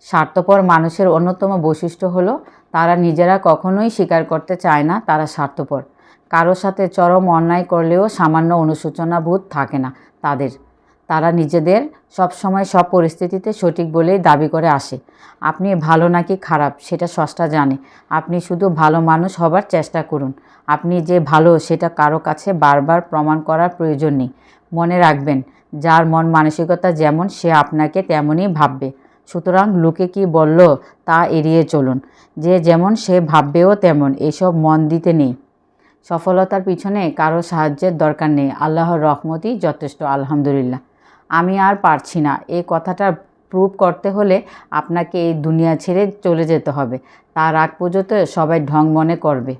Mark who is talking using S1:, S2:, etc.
S1: স্বার্থপর মানুষের অন্যতম বৈশিষ্ট্য হলো তারা নিজেরা কখনোই স্বীকার করতে চায় না তারা স্বার্থপর। কারো সাথে চরম অন্যায় করলেও সামান্য অনুশোচনাবোধ থাকে না তাদের। তারা নিজেদের সবসময় সব পরিস্থিতিতে সঠিক বলেই দাবি করে আসে। আপনি ভালো নাকি খারাপ সেটা স্রষ্টা জানে। আপনি শুধু ভালো মানুষ হবার চেষ্টা করুন। আপনি যে ভালো সেটা কারো কাছে বারবার প্রমাণ করার প্রয়োজন নেই। মনে রাখবেন, যার মন মানসিকতা যেমন সে আপনাকে তেমনই ভাববে। সুতরাং লোকে কি বলল তা এড়িয়ে চলুন। যে যেমন সে ভাববেও তেমন, এসব মন দিতে নেই। সফলতার পিছনে কারো সাহায্যের দরকার নেই, আল্লাহর রহমতই যথেষ্ট। আলহামদুলিল্লাহ। আমি আর পারছি না, এই কথাটা প্রুভ করতে হলে আপনাকে এই দুনিয়া ছেড়ে চলে যেতে হবে। তার আগ পর্যন্ত সবাই ঢং মনে করবে।